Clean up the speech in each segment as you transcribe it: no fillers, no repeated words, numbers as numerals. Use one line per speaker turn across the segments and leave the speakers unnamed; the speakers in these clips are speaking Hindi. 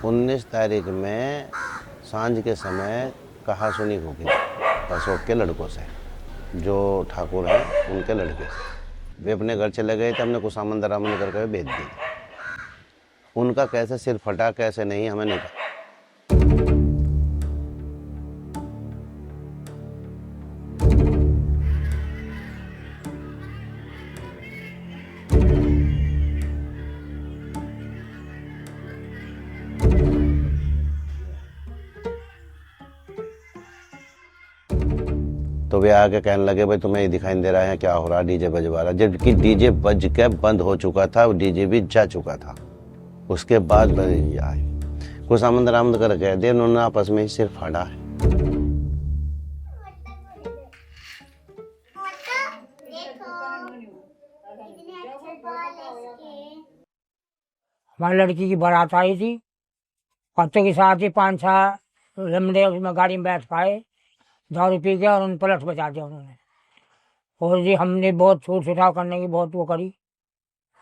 19 तारीख में सांझ के समय कहा सुनी होगी अशोक के लड़कों से, जो ठाकुर हैं उनके लड़के से। वे अपने घर चले गए थे, हमने कुछ सामान दरामद करके बेच दिए। उनका कैसे सिर फटा कैसे नहीं हमें नहीं पता। तो वे आके कहने लगे भाई तुम्हें ये दिखाई दे रहा है क्या हो रहा है, डीजे बजवा रहा, जबकि डीजे बज के बंद हो चुका था, डीजे भी जा चुका था। उसके बाद बज आए, कुछ सामान दरामद कर कह दिया, उन्होंने आपस में ही सिर फाड़ा है।
हमारी लड़की की बारात आई थी, बच्चों के साथ ही 5-6 लमड़े उसमें गाड़ी में बैठ पाए, दारू पी गया और उन पलट बचा दिया उन्होंने। और जी हमने बहुत छूट छुटाव करने की बहुत वो करी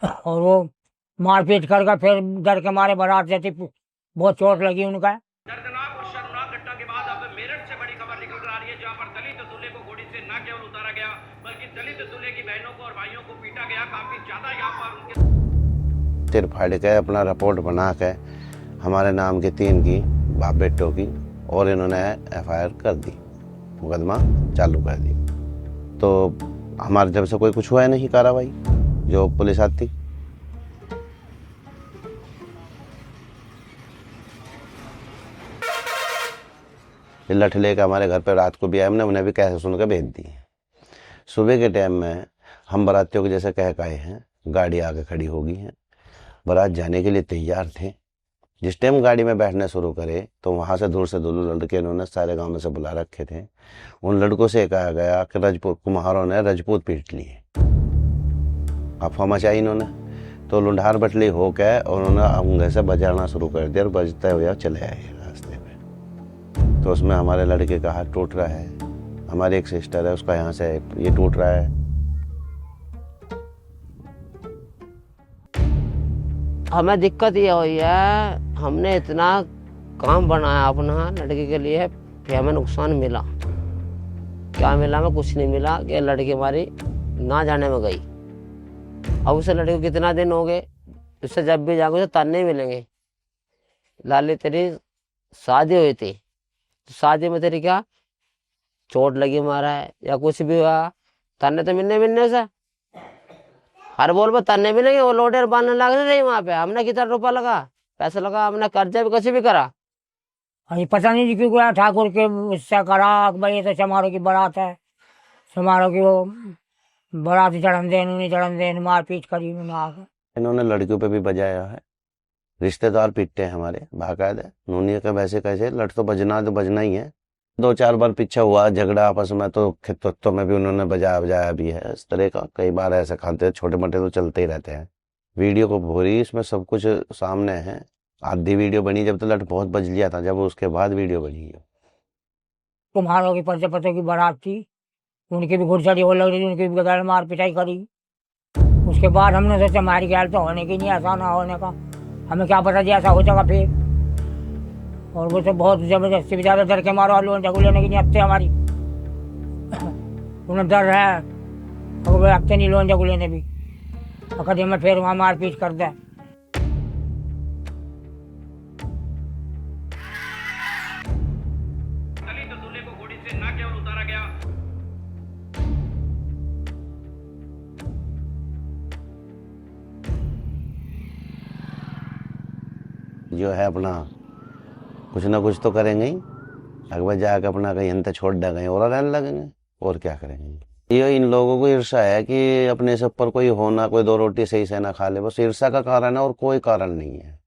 और वो मारपीट करके फिर डर के मारे बारात जाती, बहुत चोट लगी उनका।
दर्दनाक और शर्मनाक घटना के बाद अब मेरठ से बड़ी खबर निकल कर आ रही है, जहां पर दलित दूल्हे को घोड़ी से न केवल उतारा गया बल्कि दलित दूल्हे की बहनों को और भाइयों को पीटा गया। काफी ज्यादा यहाँ पर उनके
सिर फाड़ के अपना रिपोर्ट बना के हमारे नाम की 3 की बाप बेटों की, और इन्होंने FIR कर दी, मुकदमा चालू कर दी। तो हमारे जब से कोई कुछ हुआ नहीं कार्रवाई, जो पुलिस आती। लठ लेकर हमारे घर पे रात को भी आए, हमने उन्हें भी कैसे सुन के भेज दी। सुबह के टाइम में हम बारातियों के जैसे कह आए हैं, गाड़ी आके खड़ी हो गई है, बारात जाने के लिए तैयार थे। जिस टाइम गाड़ी में बैठने शुरू करे तो वहां से दूर लड़के इन्होंने सारे गांव में से बुला रखे थे। उन लड़कों से कहा गया कि रजपूत कुम्हारों ने रजपूत पीट लिए, अफवाह मचाई इन्होंने। तो लुंढार बटली हो के उन्होंने अंगे से बजाना शुरू कर दिया और बजते हुए चले आए रास्ते में। तो उसमें हमारे लड़के का हाथ टूट रहा है, हमारी एक सिस्टर है उसका यहाँ से ये टूट रहा है।
हमें दिक्कत ये हुई है, हमने इतना काम बनाया अपना लड़के के लिए, फिर हमें नुकसान मिला। क्या मिला? हमें कुछ नहीं मिला कि लड़की हमारी ना जाने में गई। अब उसे लड़के को कितना दिन हो गए, उससे जब भी जाओगे तो ताने मिलेंगे, लाली तेरी शादी हुई थी तो शादी में तेरी क्या चोट लगी मारा है या कुछ भी हुआ, ताने तो मिलने से हर बोल पर ताने मिलेंगे। वो लोडेर बांधने लग रही वहां पे, हमने कितना रुपया लगा, पैसा लगा, हमने कर्जा भी कुछ भी करा।
अभी पता नहीं जी क्यों गया ठाकुर के उससे करा भाई, ये तो समारोह की बारात है, समारोह की वो बारात चढ़न देन मारपीट करी उन्होंने आकर।
इन्होंने लड़कियों पे भी बजाया है, रिश्तेदार पीटते हैं हमारे बाकायदा। नूनिया का वैसे कैसे लट तो बजना ही है। 2-4 बार पीछे हुआ झगड़ा आपस में, तो खेतों में भी उन्होंने बजाया भी है इस तरह का। कई बार ऐसे खाते छोटे मोटे तो चलते ही रहते हैं। वीडियो को भूरी, इसमें सब कुछ सामने है। आधी वीडियो बनी जब तो लट बहुत बज लिया था, जब उसके बाद वीडियो बनी है।
कुम्हारों की प्रजापतियों की बारात थी, उनकी भी घुड़सड़ी हो लग रही थी, उनकी भी गदार मार पिटाई करी। उसके बाद हमने सोचा हमारी गैल तो होने की नहीं, ऐसा ना होने का, हमें क्या पता जी ऐसा हो जाएगा फिर। और वो तो बहुत जबरदस्ती भी ज्यादा डर के मारो लोन जगह लेने की नहीं हफ्ते हमारी उन्हें डर है, और वो हफ्ते नहीं लोन जगह लेने भी, कभी हमें फिर वहाँ मारपीट कर दे।
दलित दूल्हे को घोड़ी से न केवल उतारा गया
जो है अपना कुछ ना कुछ तो करेंगे ही, अगवा जाकर अपना कहीं अंत छोड़ देंगे और रहने लगेंगे, और क्या करेंगे। ये इन लोगों को ईर्षा है कि अपने सब पर कोई होना, कोई 2 रोटी सही से ना खा ले, बस ईर्षा का कारण है और कोई कारण नहीं है।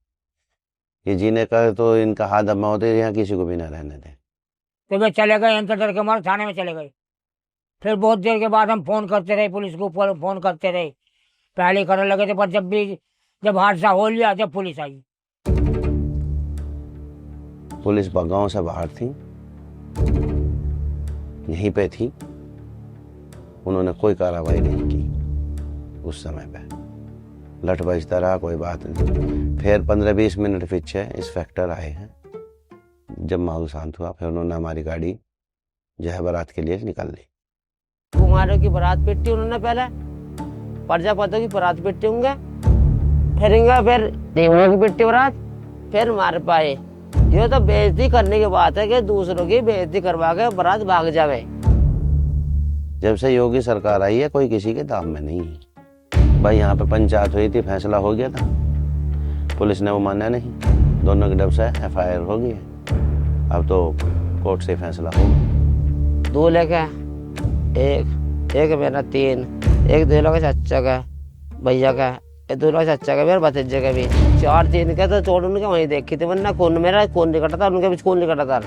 ये जीने का तो इनका हाथ दबा होते, यहाँ किसी को भी ना रहने दें।
तो वे चले गए, अंतर डर के मारे थाने में चले गए। फिर बहुत देर के बाद हम फोन करते रहे पुलिस को, फोन करते रहे, पहले करने लगे थे, पर जब हादसा हो लिया जब पुलिस आई।
पुलिस गांव से बाहर थी, यहीं पे थी, उन्होंने कोई कार्रवाई नहीं की उस समय पे। लठ बजता रहा, कोई बात नहीं। फिर 15-20 मिनट पीछे इंस्पेक्टर आए हैं। जब माहौल शांत हुआ फिर उन्होंने हमारी गाड़ी जो है बारात के लिए निकाल ली।
कुमारों की बारात पिट्टी उन्होंने पहले, प्रजापतियों की बारात पिट्टी होंगे, फिर देवों की पिट्टी बारात, फिर मार पाए। ये तो बेइज्जती करने की बात है कि दूसरों की बेइज्जती करवा के बारात भाग जावे।
जब से योगी सरकार आई है कोई किसी के दाम में नहीं है भाई। यहाँ पे पंचायत हुई थी, फैसला हो गया था, पुलिस ने वो माना नहीं, दोनों की तरफ से FIR हो गई है। अब तो कोर्ट से फैसला होगा।
2 लेके एक मेरा 3, एक 2 लोग चाचा का, भैया का, 2 लोग चाचा का, मेरे भतीजे का भी, 4-3 का तो चोट उनके वहीं देखी थी, वरना मेरा खून नहीं कटा था, उनके भी खून नहीं कटा था।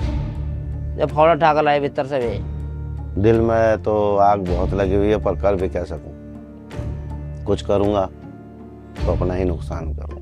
जब फौड़ा ठाका लाए भीतर से भी।
दिल में तो आग बहुत लगी हुई है, पर कर भी कह सकूं, कुछ करूंगा तो अपना ही नुकसान करूं।